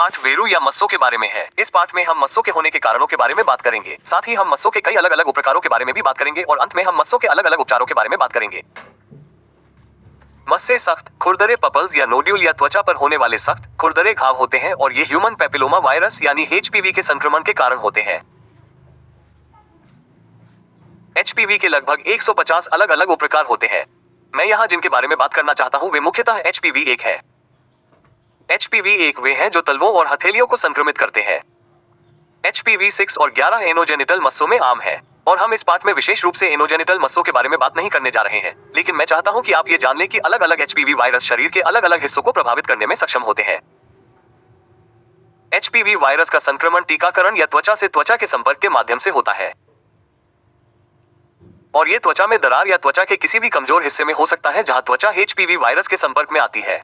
पाठ वेरू या मस्सों के बारे में है। इस पाठ में हम मस्सों के होने के कारणों के बारे में बात करेंगे। साथ ही हम मस्सों के कई अलग अलग उपप्रकारों के बारे में भी बात करेंगे और अंत में हम मस्सों के अलग अलग उपचारों के बारे में बात करेंगे। मस्से सख्त खुरदरे पपल्स या नोड्यूल या त्वचा पर होने वाले सख्त खुरदरे घाव होते हैं और ये ह्यूमन पेपिलोमा वायरस यानी एचपीवी के संक्रमण के कारण होते हैं। एचपीवी के लगभग 150 अलग अलग उपप्रकार होते हैं। मैं यहाँ जिनके बारे में बात करना चाहता हूँ वे मुख्यतः एचपीवी 1 है। एचपीवी 1 वे हैं जो तलवों और हथेलियों को संक्रमित करते हैं। एचपीवी 6 और 11 एनोजेनिटल मस्सों में आम है और हम इस पाठ में विशेष रूप से एनोजेनिटल मस्सों के बारे में बात नहीं करने जा रहे हैं, लेकिन मैं चाहता हूं कि आप ये जान लें कि अलग अलग एचपीवी वायरस शरीर के अलग अलग हिस्सों को प्रभावित करने में सक्षम होते हैं। एचपीवी वायरस का संक्रमण टीकाकरण या त्वचा से त्वचा के संपर्क के माध्यम से होता है और ये त्वचा में दरार या त्वचा के किसी भी कमजोर हिस्से में हो सकता है जहां त्वचा एचपीवी वायरस के संपर्क में आती है।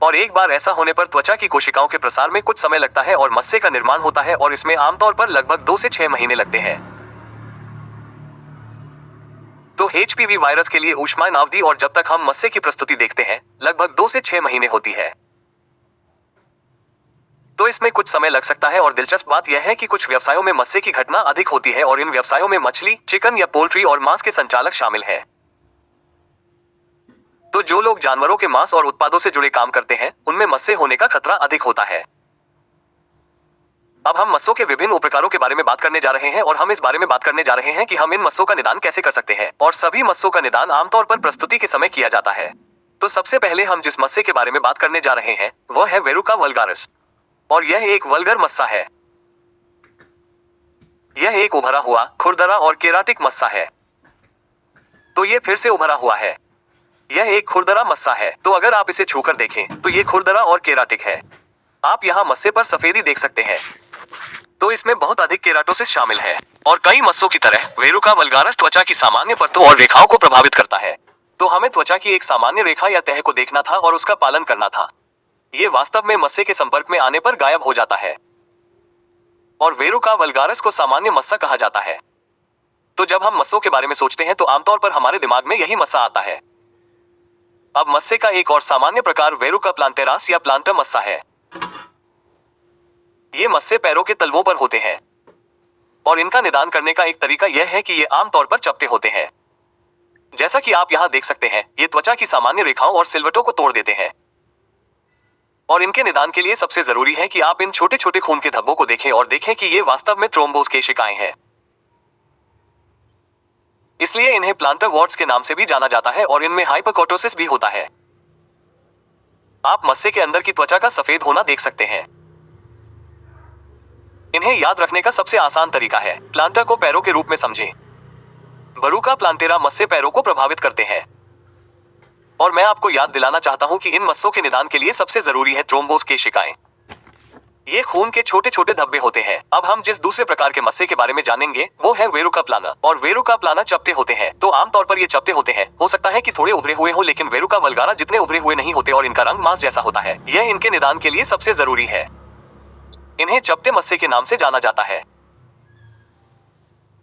और एक बार ऐसा होने पर त्वचा की कोशिकाओं के प्रसार में कुछ समय लगता है और मस्से का निर्माण होता है और इसमें आमतौर पर लगभग 2 से 6 महीने लगते हैं। तो एचपीवी वायरस के लिए ऊष्मायन अवधि और जब तक हम मस्से की प्रस्तुति देखते हैं लगभग 2 से 6 महीने होती है। तो इसमें कुछ समय लग सकता है और दिलचस्प बात यह है कि कुछ व्यवसायों में मस्से की घटना अधिक होती है और इन व्यवसायों में मछली, चिकन या पोल्ट्री और मांस के संचालक शामिल हैं। तो जो लोग जानवरों के मांस और उत्पादों से जुड़े काम करते हैं उनमें मस्से होने का खतरा अधिक होता है। अब हम मस्सों के विभिन्न उपप्रकारों के बारे में बात करने जा रहे हैं और हम इस बारे में बात करने जा रहे हैं कि हम इन मस्सों का निदान कैसे कर सकते हैं और सभी मस्सों का निदान आमतौर पर प्रस्तुति के समय किया जाता है। तो सबसे पहले हम जिस मस्से के बारे में बात करने जा रहे हैं वह है वेरुका वल्गारिस और यह एक वल्गर मस्सा है। यह एक उभरा हुआ, खुरदरा और केराटिक मस्सा है। तो यह फिर से उभरा हुआ है। यह एक खुरदरा मस्सा है। तो अगर आप इसे छूकर देखें तो ये खुरदरा और केराटिक है। आप यहाँ मस्से पर सफेदी देख सकते हैं। तो इसमें बहुत अधिक केराटोसिस शामिल है और कई मस्सों की तरह वेरुका वल्गारिस त्वचा की सामान्य परतों और रेखाओं को प्रभावित करता है। तो हमें त्वचा की एक सामान्य रेखा या तह को देखना था और उसका पालन करना था। ये वास्तव में मस्से के संपर्क में आने पर गायब हो जाता है और वेरुका वल्गारिस को सामान्य मस्सा कहा जाता है। तो जब हम मस्सों के बारे में सोचते हैं तो आमतौर पर हमारे दिमाग में यही मस्सा आता है। अब मस्से का एक और सामान्य प्रकार वेरुका प्लांटेरास या प्लांटर मस्सा है। ये मस्से पैरों के तलवों पर होते हैं और इनका निदान करने का एक तरीका यह है कि ये आमतौर पर चपटे होते हैं। जैसा कि आप यहां देख सकते हैं, ये त्वचा की सामान्य रेखाओं और सिलवटों को तोड़ देते हैं और इनके निदान के लिए सबसे जरूरी है कि आप इन छोटे छोटे खून के धब्बों को देखें और देखें कि ये वास्तव में थ्रोम्बोस केशिकाएं हैं। इसलिए इन्हें प्लांटर वॉर्ट्स के नाम से भी जाना जाता है और इनमें हाइपरकोटोसिस भी होता है। आप मस्से के अंदर की त्वचा का सफेद होना देख सकते हैं। इन्हें याद रखने का सबसे आसान तरीका है प्लांटर को पैरों के रूप में समझें। बरूका प्लांटेरा मस्से पैरों को प्रभावित करते हैं और मैं आपको याद दिलाना चाहता हूं कि इन मस्सों के निदान के लिए सबसे जरूरी है थ्रोम्बोस केशिकाएं। ये खून के छोटे छोटे धब्बे होते हैं। अब हम जिस दूसरे प्रकार के मस्से के बारे में जानेंगे वो है वेरुका प्लाना और वेरुका प्लाना चपटे होते हैं। तो आमतौर पर ये चपटे होते हैं। हो सकता है कि थोड़े उभरे हुए हो, लेकिन वेरुका वल्गारा जितने उभरे हुए नहीं होते और इनका रंग मांस जैसा होता है। यह इनके निदान के लिए सबसे जरूरी है। इन्हें चपटे मस्से के नाम से जाना जाता है।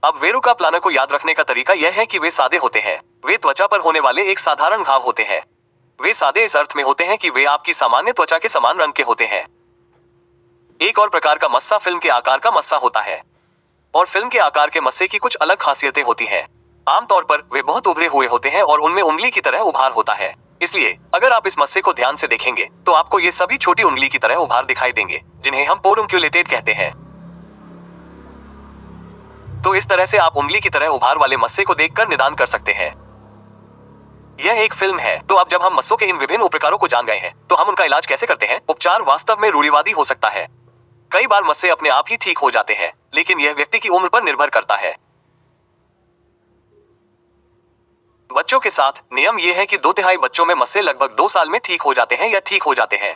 अब वेरुका प्लाना को याद रखने का तरीका यह है कि वे सादे होते हैं। वे त्वचा पर होने वाले एक साधारण घाव होते हैं। वे सादे इस अर्थ में होते हैं कि वे आपकी सामान्य त्वचा के समान रंग के होते हैं। एक और प्रकार का मस्सा फिल्म के आकार का मस्सा होता है और फिल्म के आकार के मस्से की कुछ अलग खासियतें होती हैं। आमतौर पर वे बहुत उभरे हुए होते हैं और उनमें उंगली की तरह उभार होता है। इसलिए अगर आप इस मस्से को ध्यान से देखेंगे तो आपको ये सभी छोटी उंगली की तरह उभार दिखाई देंगे जिन्हें हम पोरुंक्यूलेटेड कहते हैं। तो इस तरह से आप उंगली की तरह उभार वाले मस्से को देखकर निदान कर सकते हैं। यह एक फिल्म है। तो अब जब हम मस्सों के इन विभिन्न उपप्रकारों को जान गए हैं तो हम उनका इलाज कैसे करते हैं। उपचार वास्तव में रूढ़िवादी हो सकता है। कई बार मस्से अपने आप ही ठीक हो जाते हैं, लेकिन यह व्यक्ति की उम्र पर निर्भर करता है। बच्चों के साथ नियम यह है कि 2/3 बच्चों में मस्से लगभग 2 साल में ठीक हो जाते हैं या ठीक हो जाते हैं,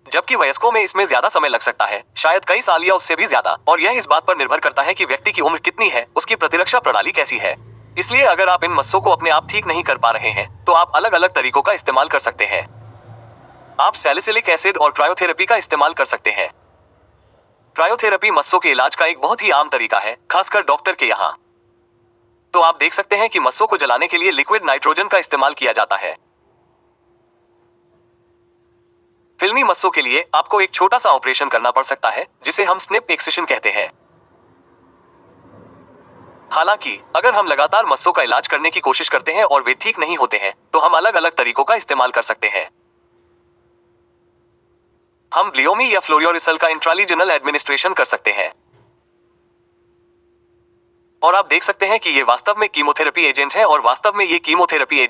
जबकि वयस्कों में इसमें ज्यादा समय लग सकता है, शायद कई साल या उससे भी ज्यादा। और यह इस बात पर निर्भर करता है कि व्यक्ति की उम्र कितनी है, उसकी प्रतिरक्षा प्रणाली कैसी है। इसलिए अगर आप इन मस्सों को अपने आप ठीक नहीं कर पा रहे हैं तो आप अलग अलग तरीकों का इस्तेमाल कर सकते हैं। आप सैलिसिलिक एसिड और क्रायोथेरेपी का इस्तेमाल कर सकते हैं। क्रायोथेरेपी मस्सों के इलाज का एक बहुत ही आम तरीका है, खासकर डॉक्टर के यहाँ। तो आप देख सकते हैं कि मस्सों को जलाने के लिए लिक्विड नाइट्रोजन का इस्तेमाल किया जाता है। फिल्मी मस्सों के लिए आपको एक छोटा सा ऑपरेशन करना पड़ सकता है जिसे हम स्निप एक्सिशन कहते हैं। हालांकि अगर हम लगातार मस्सों का इलाज करने की कोशिश करते हैं और वे ठीक नहीं होते हैं तो हम अलग अलग तरीकों का इस्तेमाल कर सकते हैं। हम ब्लियोमी या फ्लोरियोरिसल का इंट्रालीजनल एडमिनिस्ट्रेशन कर सकते हैं। और आप देख सकते हैं कि ये वास्तव में कीमोथेरेपी एजेंट है और वास्तव में ये कीमोथेरेपी एजेंट